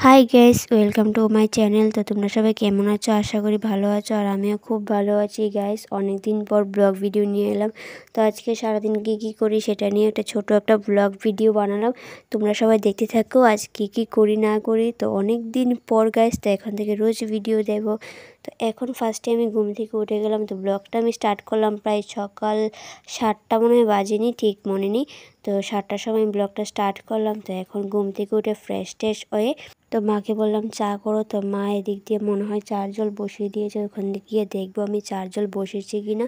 Hi guys, welcome to my channel. তো তোমরা সবাই কেমন আছো? আশা করি ভালো আছো। আর আমিও খুব ভালো আছি গাইস। অনেক দিন পর ব্লগ ভিডিও নিয়ে এলাম। তো আজকে সারাদিন কী করি সেটা নিয়ে ছোট একটা ব্লগ ভিডিও বানালাম। তোমরা সবাই দেখতে থাকো আজ কী করি না করি। তো অনেক দিন পর গাইস, তো এখন থেকে রোজ ভিডিও দেবো। তো এখন ফার্স্টে আমি ঘুম থেকে উঠে গেলাম। তো ব্লগটা আমি স্টার্ট করলাম প্রায় সকাল 7টা মনে হয় বাজেনি, ঠিক মনে নেই। তো 7টার সময় ব্লগটা স্টার্ট করলাম। তো এখন ঘুম থেকে উঠে ফ্রেশ ট্রেশ হয়ে তো মাকে বললাম চা করো। তো মা এদিক দিয়ে মনে হয় চার জল বসিয়ে দিয়েছে। ওখানে গিয়ে দেখবো আমি চার জল বসেছি কি না।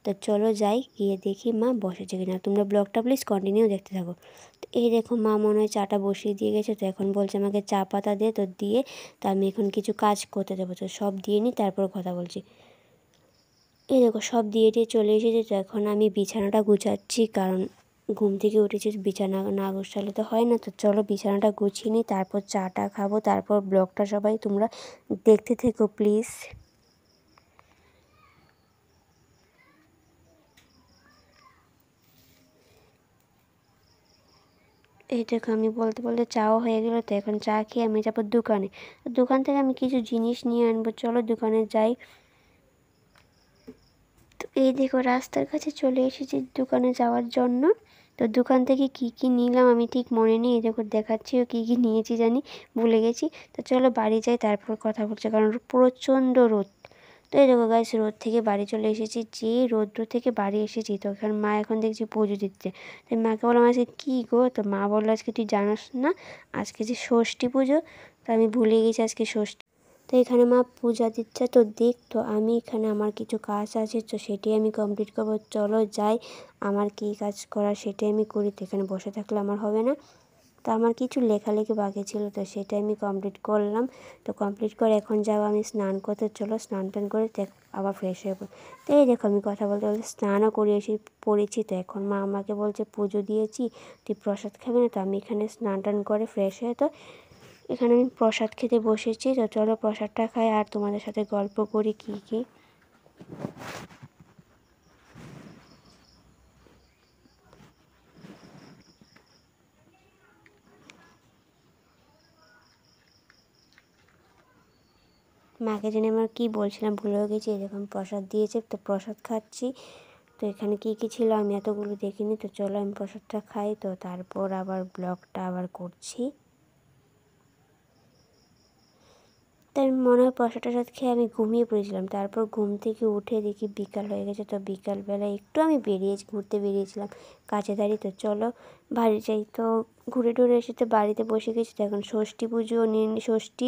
তো চলো যাই, গিয়ে দেখি মা বসেছে কি না। তোমরা ব্লগটা প্লিজ কন্টিনিউ দেখতে থাকো। তো এই দেখো মা মনে হয় চাটা বসিয়ে দিয়ে গেছে। তো এখন বলছে আমাকে চা পাতা দে। তো দিয়ে তো আমি এখন কিছু কাজ করতে দেবো। তো সব দিয়ে নিই, তারপর কথা বলছি। এই দেখো সব দিয়ে চলে এসেছে। তো এখন আমি বিছানাটা গুছাচ্ছি, কারণ ঘুম থেকে উঠেছি, বিছানা না গোছালে তো হয় না। তো চলো বিছানাটা গুছিয়ে নিই, তারপর চাটা খাবো, তারপর ব্লগটা সবাই তোমরা দেখতে থেকো প্লিজ। এই দেখো আমি বলতে বলতে চাও হয়ে গেলো। তো এখন চা খেয়ে আমি যাবো দোকানে। দোকান থেকে আমি কিছু জিনিস নিয়ে আনবো, চলো দোকানে যাই। তো এই দেখো রাস্তার কাছে চলে এসেছি দোকানে যাওয়ার জন্য। তো দোকান থেকে কি নিলাম আমি ঠিক মনে নেই। এই দেখো দেখাচ্ছিও কি নিয়েছি জানি, ভুলে গেছি। তো চলো বাড়ি যাই, তারপর কথা বলছে, কারণ প্রচণ্ড রোদ। তো এই দেখো গাইস, রোদ থেকে বাড়ি চলে এসেছি। যে রৌদ্র থেকে বাড়ি এসেছি, তো এখানে মা এখন দেখছি পুজো দিচ্ছে। তো মাকে বললাম আজকে কী গো? তো মা বললো আজকে তুই জানাস না, আজকে যে ষষ্ঠী পুজো। তো আমি ভুলে গেছি আজকে ষষ্ঠী। তো এখানে মা পূজা দিচ্ছে, তো দেখ। তো আমি এখানে আমার কিছু কাজ আছে, তো সেটি আমি কমপ্লিট করবো। চলো যাই, আমার কী কাজ করার সেটাই আমি করি। তো এখানে বসে থাকলে আমার হবে না। তো আমার কিছু লেখালেখি বাকি ছিল, তো সেটা আমি কমপ্লিট করলাম। তো কমপ্লিট করে এখন যাবো আমি স্নান করতে। চলো স্নান টান করে আবার ফ্রেশ হয়ে পড়ি। তো এই দেখো আমি কথা বলতে বলতে স্নানও করে পড়েছি। তো এখন মা আমাকে বলছে পুজো দিয়েছি, তুই প্রসাদ খাবি না? তো আমি এখানে স্নান টান করে ফ্রেশ হয়ে তো এখানে আমি প্রসাদ খেতে বসেছি। তো চলো প্রসাদটা খাই আর তোমাদের সাথে গল্প করি কী। মাকে জানি আমার কী বলছিলাম, ভুলেও গেছি। এরকম প্রসাদ দিয়েছে, তো প্রসাদ খাচ্ছি। তো এখানে কী ছিল আমি এতগুলো দেখিনি। তো চলো আমি প্রসাদটা খাই, তো তারপর আবার ব্লগটা আবার করছি। তাই মনে হয় প্রসাদ টসাদ খেয়ে আমি ঘুমিয়ে পড়েছিলাম। তারপর ঘুম থেকে উঠে দেখি বিকাল হয়ে গেছে। তো বিকালবেলা একটু আমি ঘুরতে বেরিয়েছিলাম কাছে দাঁড়িয়ে। তো চলো বাড়ি যাই। তো ঘুরে টুরে এসে তো বাড়িতে বসে গেছি। তো এখন ষষ্ঠী পুজো নিয়ে ষষ্ঠী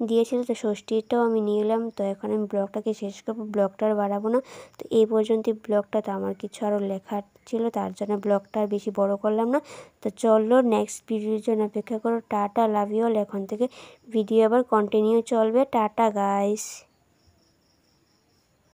দিয়েছিল, তো ষষ্ঠীটাও আমি নিয়ে এলাম। তো এখন আমি ব্লগটাকে শেষ করবো, ব্লগটা আর বাড়াবো না। তো এই পর্যন্তই ব্লগটা। তো আমার কিছু আরও লেখার ছিল, তার জন্য ব্লগটা আর বেশি বড় করলাম না। তো চলো নেক্সট ভিডিওর জন্য অপেক্ষা করো। Tata, love you all. এখন থেকে ভিডিও আবার কন্টিনিউ চলবে। Tata guys.